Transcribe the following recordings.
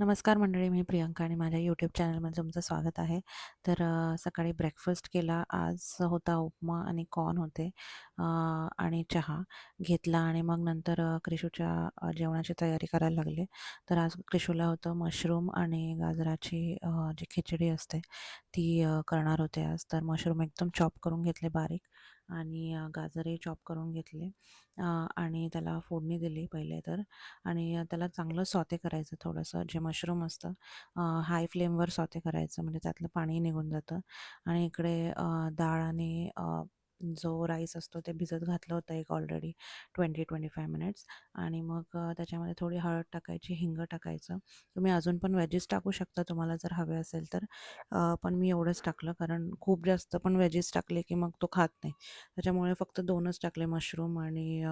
नमस्कार मंडळी, मी प्रियंका आणि माझ्या यूट्यूब चॅनलमध्ये तुमचं स्वागत आहे. तर सकाळी ब्रेकफास्ट केला. आज होता उपमा आणि कॉर्न होते आणि चहा घेतला आणि मग नंतर क्रिशूच्या जेवणाची तयारी करायला लागले. तर आज क्रिशूला होतं मशरूम आणि गाजराची जी खिचडी असते ती करणार होते आज. तर मशरूम एकदम चॉप करून घेतले बारीक आणि गाजरही चॉप करून घेतले आणि त्याला फोडणी दिली पहिले तर आणि त्याला चांगलं सॉते करायचं थोडंसं जे मशरूम असतं हाय फ्लेमवर सॉते करायचं म्हणजे त्यातलं पाणी निघून जातं आणि इकडे डाळ आणि जो राईस असतो ते भिजत घातलं होतं एक ऑलरेडी 20-25 मिनिट्स आणि मग त्याच्यामध्ये थोडी हळद टाकायची, हिंग टाकायचं. तुम्ही अजून पण व्हेजीस टाकू शकता तुम्हाला जर हवे असेल तर पण मी एवढंच टाकलं कारण खूप जास्त पण व्हेजीस टाकले की मग तो खात नाही. त्याच्यामुळे फक्त 2च टाकले मशरूम आणि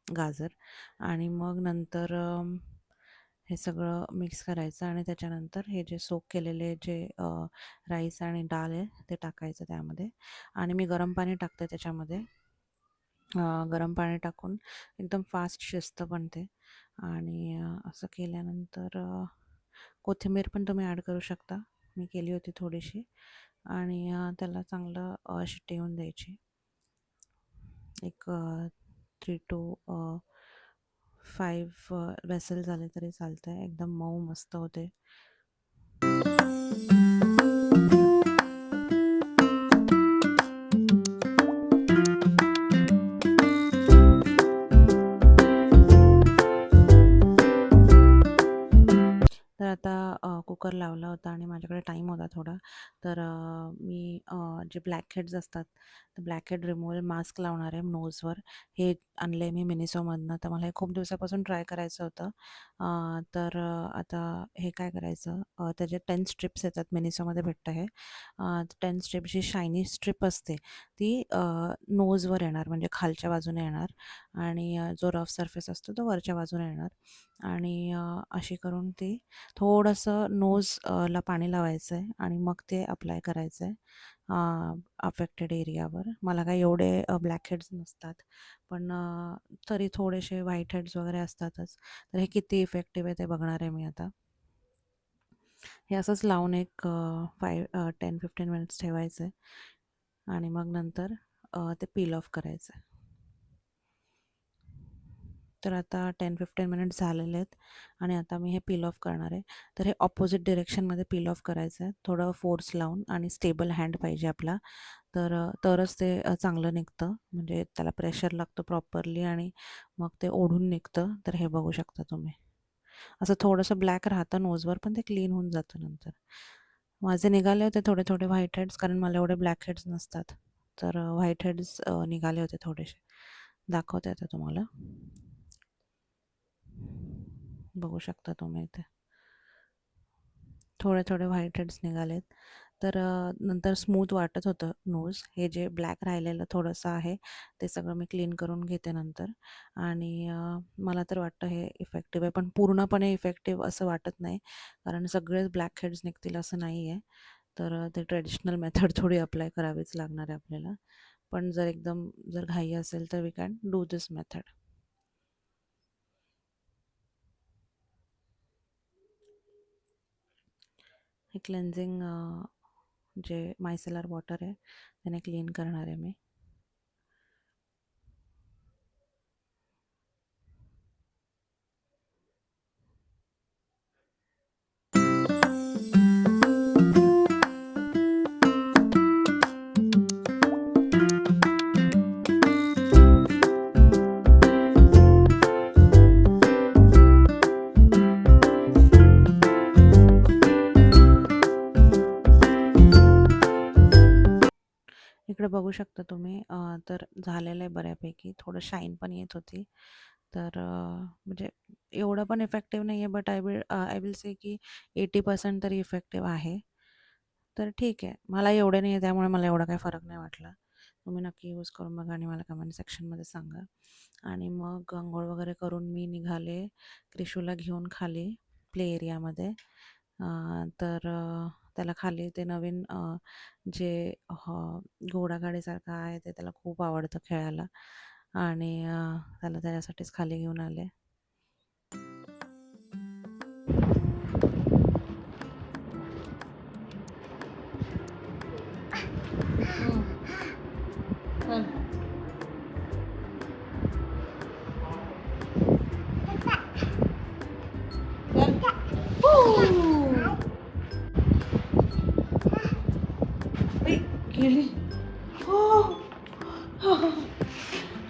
गाजर आणि मग नंतर हे सगळं मिक्स करायचं आणि त्याच्यानंतर हे जे सोक केलेले जे राईस आणि डाळ आहे ते टाकायचं त्यामध्ये आणि मी गरम पाणी टाकते त्याच्यामध्ये. गरम पाणी टाकून एकदम फास्ट शिजतं पण ते आणि असं केल्यानंतर कोथिंबीर पण तुम्ही ॲड करू शकता. मी केली होती थोडीशी आणि त्याला चांगलं शिट्टी येऊन द्यायची. एक 3 to 5 वेसल झाले तरी चालतंय. एकदम मऊ मस्त होते. तर आता कुकर लावला होता आणि माझ्याकडे टाईम होता थोडा. तर मी जे ब्लॅक हेड्स असतात, तर ब्लॅक हेड रिमूव्हल मास्क लावणार आहे नोजवर. हे आणलं आहे मी मिनिसोमधनं. तर मला हे खूप दिवसापासून ट्राय करायचं होतं. तर आता हे काय करायचं त्याचे 10 स्ट्रिप्स येतात मिनिसोमध्ये भेटतं हे. 10 स्ट्रिप्सची शायनी स्ट्रिप असते ती नोजवर येणार म्हणजे खालच्या बाजूने येणार आणि जो रफ सरफेस असतो तो वरच्या बाजूने येणार आणि अशी करून ती थोडंसं ला पाणी लावायचं आहे आणि मग ते अप्लाय करायचं आहे अफेक्टेड एरियावर. मला काही एवढे ब्लॅक हेड्स नसतात पण तरी थोडेसे व्हाईट हेड्स वगैरे असतातच. तर हे किती इफेक्टिव्ह आहे ते बघणार आहे मी आता. हे असंच लावून एक 10-15 मिनिट्स ठेवायचं आहे आणि मग नंतर ते पील ऑफ करायचं आहे. तर आता 10-15 मिनिट्स झालेले आहेत आणि आता मी हे पील ऑफ करणार आहे. तर हे ऑपोजिट डिरेक्शनमध्ये पील ऑफ करायचं आहे थोडं फोर्स लावून आणि स्टेबल हँड पाहिजे आपला. तर तरच ते चांगलं निघतं म्हणजे त्याला प्रेशर लागतं प्रॉपरली आणि मग ते ओढून निघतं. तर हे बघू शकता तुम्ही. असं थोडंसं ब्लॅक राहतं नोजवर पण ते क्लीन होऊन जातं नंतर. माझे निघाले होते थोडे थोडे व्हाईट हेड्स कारण मला एवढे ब्लॅक हेड्स नसतात. तर व्हाईट हेड्स निघाले होते थोडेसे. दाखवते आता तुम्हाला. बघू शकता तुम्ही इथे. थोडे थोडे व्हाईट हेड्स निघालेत. तर नंतर स्मूथ वाटत होतं नोज. हे जे ब्लॅक राहिलेलं थोडंसं आहे ते सगळं मी क्लीन करून घेते नंतर आणि मला तर वाटतं हे इफेक्टिव्ह आहे पण पूर्णपणे इफेक्टिव्ह असं वाटत नाही कारण सगळेच ब्लॅक हेड्स निघतील असं नाही आहे. तर ते ट्रेडिशनल मेथड थोडी अप्लाय करावीच लागणार आहे आपल्याला. पण जर एकदम जर घाई असेल तर we can do this method. हे क्लेन्झिंग जे मायसेलर वॉटर आहे त्याने क्लीन करणार आहे मी. इकडे बघू शकता तुम्ही तर झालेलं आहे बऱ्यापैकी. थोडं शाईन पण येत होती. तर म्हणजे एवढं पण इफेक्टिव्ह नाही आहे बट आय विल से की 80% तरी इफेक्टिव्ह आहे. तर ठीक आहे. मला एवढे नाही आहे त्यामुळे मला एवढा काही फरक नाही वाटला. तुम्ही नक्की यूज करून बघा आणि मला कमेंट सेक्शनमध्ये सांगा. आणि मग अंघोळ वगैरे करून मी निघाले क्रिशूला घेऊन खाली प्ले एरियामध्ये. तर त्याला खाली ते नवीन जे घोडागाडीसारखं आहे ते त्याला खूप आवडतं खेळायला आणि त्याला त्याच्यासाठीच खाली घेऊन आले. चल. आई, गेली. हो.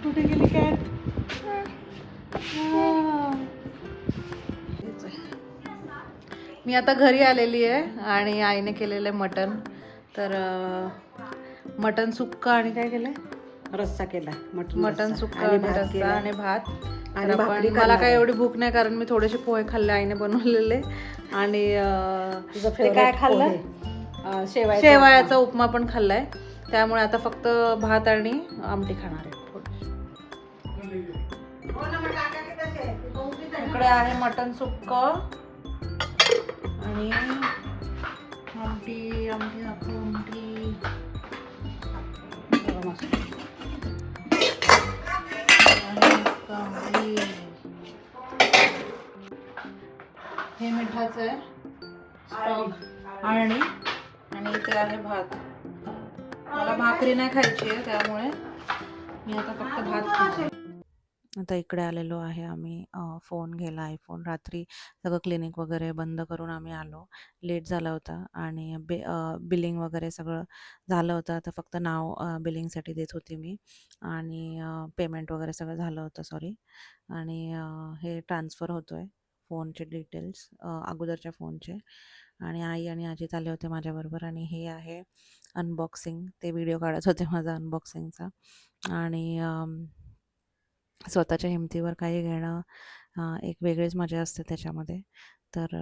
कुठे गेली कॅट? मी आता घरी आलेली आहे आणि आईने केलेलं आहे मटण. तर मटण सुक्क आणि काय केलंय? रस्सा केला मटण सुक्का आणि रस्सा आणि भात. आणि भाकरी मला काय एवढी भूक नाही कारण मी थोडेसे पोहे खाल्ले आईने बनवलेले. आणि ते काय खाल्लं? शेवयाचा उपमा पण खाल्लाय. त्यामुळे आता फक्त भात आणि आमटी खाणार आहे. इकडे आहे मटण सुक्क आणि आमटी आमटी दाखव आमटी. हे मिठाचं आहे स्टॉक आणि इथे आहे भात. मला भाकरी नाही खायची आहे त्यामुळे मी आता फक्त भात खाते. आता इकडे आलेलो आहे आम्ही. फोन घ्यायला आयफोन. रात्री सगळं क्लिनिक वगैरे बंद करून आम्ही आलो. लेट झाला होता आणि बिलिंग वगैरे सगळं झालं होतं. आता फक्त नाव बिलिंगसाठी देत होती मी आणि पेमेंट वगैरे सगळं झालं होतं सॉरी. आणि हे ट्रान्सफर होतो आहे फोनचे डिटेल्स अगोदरच्या फोनचे. आणि आई आणि अजित आले होते माझ्याबरोबर आणि हे आहे अनबॉक्सिंग. ते व्हिडिओ काढत होते माझा अनबॉक्सिंगचा. आणि स्वतःच्या हिमतीवर काही घेणं एक वेगळीच मजा असते त्याच्यामध्ये. तर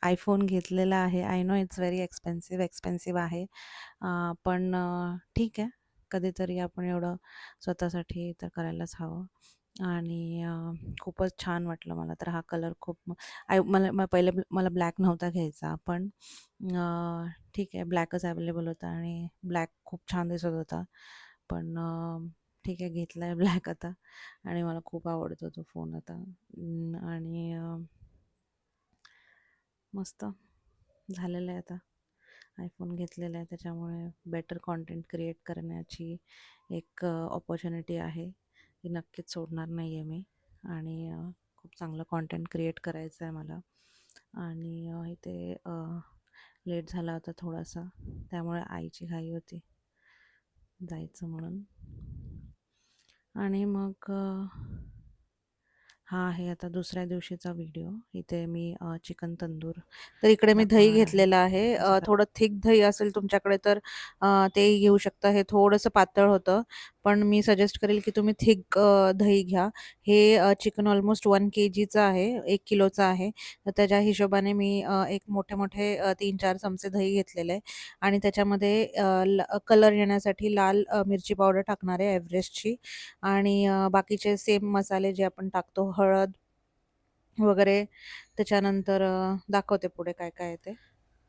आयफोन घेतलेला आहे. I know it's very expensive आहे. पण ठीक आहे. कधीतरी आपण एवढं स्वतःसाठी तर करायलाच हवं. आणि खूपच छान वाटलं मला तर हा कलर खूप. मला पहिले मला ब्लॅक नव्हता घ्यायचा पण ठीक आहे ब्लॅकच अवेलेबल होता आणि ब्लॅक खूप छान दिसत होता. पण ठीक आहे घेतला आहे ब्लॅक आता आणि मला खूप आवडतो तो फोन आता. आणि मस्त झालेलं आहे आता. आयफोन घेतलेला आहे त्याच्यामुळे बेटर कॉन्टेंट क्रिएट करण्याची एक ऑपॉर्च्युनिटी आहे. ती नक्कीच सोडणार नाही आहे मी. आणि खूप चांगलं कॉन्टेंट क्रिएट करायचं आहे मला. आणि इथे लेट झाला होता थोडासा त्यामुळे आईची घाई होती जायचं म्हणून. आणि मग हा आहे आता दुसऱ्या दिवशीचा व्हिडिओ. इथे मी चिकन तंदूर. तर इकडे मी दही घेतलेलं आहे. थोडं थिक दही असेल तुमच्याकडे तर तेही घेऊ शकता. हे थोडंसं पातळ होतं पण मी सजेस्ट करेल की तुम्ही थिक दही घ्या. हे चिकन ऑलमोस्ट 1 kgचं आहे, 1 किलोचं आहे. तर त्याच्या हिशोबाने मी एक मोठे 3-4 चमचे दही घेतलेले आहे. आणि त्याच्यामध्ये कलर येण्यासाठी लाल मिरची पावडर टाकणार आहे एव्हरेस्टची. आणि बाकीचे सेम मसाले जे आपण टाकतो हळद वगैरे. त्याच्यानंतर दाखवते पुढे काय काय आहे ते.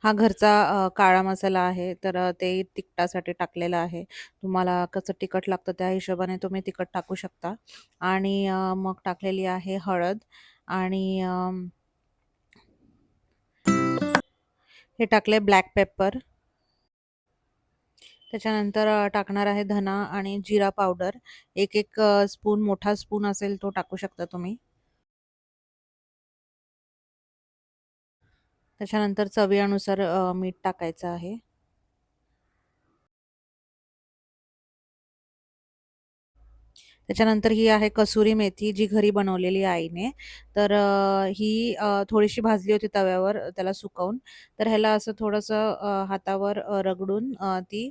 हा घरचा काळा मसाला आहे तर ते तिखटासाठी टाकलेला आहे. तुम्हाला कसं तिखट लागतं त्या हिशोबाने तुम्ही तिखट टाकू शकता. आणि मग टाकलेली आहे हळद. आणि हे टाकले ब्लॅक पेपर. त्याच्यानंतर टाकणार आहे धना आणि जिरा पावडर. एक स्पून मोठा स्पून असेल तो टाकू शकता तुम्ही. त्याच्यानंतर चवीनुसार मीठ टाकायचं आहे. त्याच्यानंतर ही आहे कसुरी मेथी जी घरी बनवलेली आहे आईने. तर ही थोडीशी भाजली होती तव्यावर त्याला सुकवून. तर ह्याला असं थोडंसं हातावर रगडून ती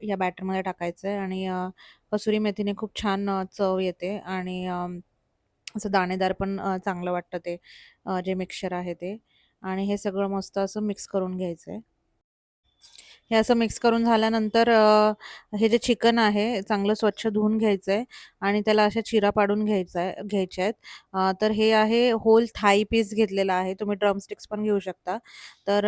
या बॅटरमध्ये टाकायचं आहे. आणि कसुरी मेथीने खूप छान चव येते आणि असं दाणेदार पण चांगलं वाटतं ते जे मिक्सचर आहे ते. आणि हे सगळं मस्त असं मिक्स करून घ्यायचं आहे. हे असं मिक्स करून झाल्यानंतर हे जे चिकन आहे चांगलं स्वच्छ धुवून घ्यायचं आहे. आणि त्याला अशा चिरा पाडून घ्यायच्या आहेत. तर हे आहे होल थाई पीस घेतलेला आहे. तुम्ही ड्रमस्टिक्स पण घेऊ शकता. तर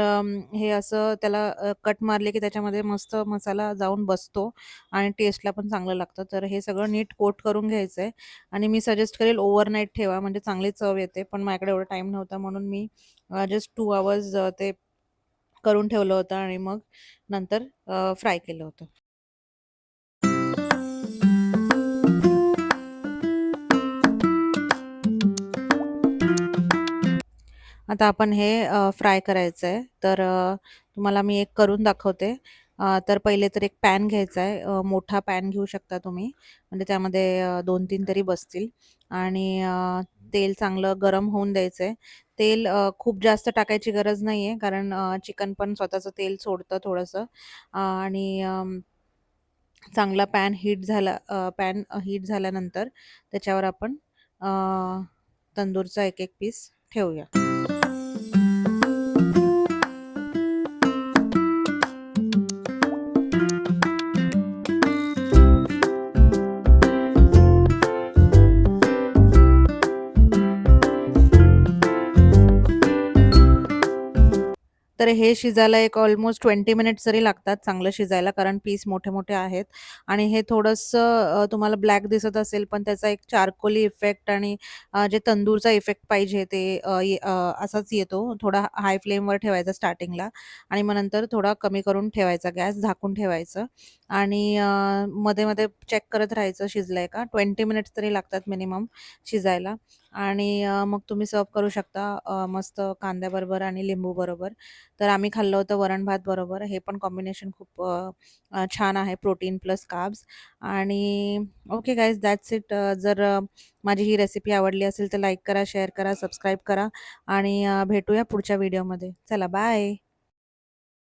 हे असं त्याला कट मारले की त्याच्यामध्ये मस्त मसाला जाऊन बसतो आणि टेस्टला पण चांगलं लागतं. तर हे सगळं नीट कोट करून घ्यायचं आहे. आणि मी सजेस्ट करेल ओव्हरनाईट ठेवा म्हणजे चांगली चव येते. पण माझ्याकडे एवढा टाईम नव्हता म्हणून मी जस्ट 2 आवर्स ते करून ठेवलं होतं आणि मग नंतर फ्राय केलं होतं. आता आपण हे फ्राय करायचं आहे. तर तुम्हाला मी एक करून दाखवते. तर पहिले तर एक पॅन घ्यायचा आहे. मोठा पॅन घेऊ शकता तुम्ही. म्हणजे त्यामध्ये 2-3 तरी बसतील आणि तेल चांगलं गरम होऊन द्यायचं आहे. तेल खूप जास्त टाकायची गरज नाही आहे, कारण चिकन पण स्वतःचं तेल सोडतं थोडंसं. आणि चांगला पॅन हीट झाल्यानंतर त्याच्यावर आपण अ, तंदूरचा एक-एक पीस ठेवूया. तर हे शिजायला एक ऑलमोस्ट 20 मिनिट्स तरी लागतात चांगलं शिजायला, कारण पीस मोठे-मोठे आहेत आणि हे थोडंसं तुम्हाला ब्लॅक दिसत असेल, पण त्याचा एक चारकोली इफेक्ट आणि जे तंदूरचा इफेक्ट पाहिजे ते असाच येतो. थोडा हाय फ्लेमवर ठेवायचा स्टार्टिंगला आणि मग नंतर थोडा कमी करून ठेवायचा गॅस, झाकून ठेवायचं आणि मध्ये-मध्ये चेक करत राहायचं शिजलंय का. 20 मिनिट्स तरी लागतात मिनिमम शिजायला आणि मग तुम्ही सर्व्ह करू शकता मस्त कांद्याबरोबर आणि लिंबूबरोबर. तर आम्ही खाल्लं होतं वरण-भात बरोबर. हे पण कॉम्बिनेशन खूप छान आहे, प्रोटीन प्लस कार्ब्स. आणि ओके गाईज, दॅट्स इट. जर माझी ही रेसिपी आवडली असेल तर लाईक करा, शेअर करा, सबस्क्राईब करा आणि भेटूया पुढच्या व्हिडिओमध्ये. चला बाय.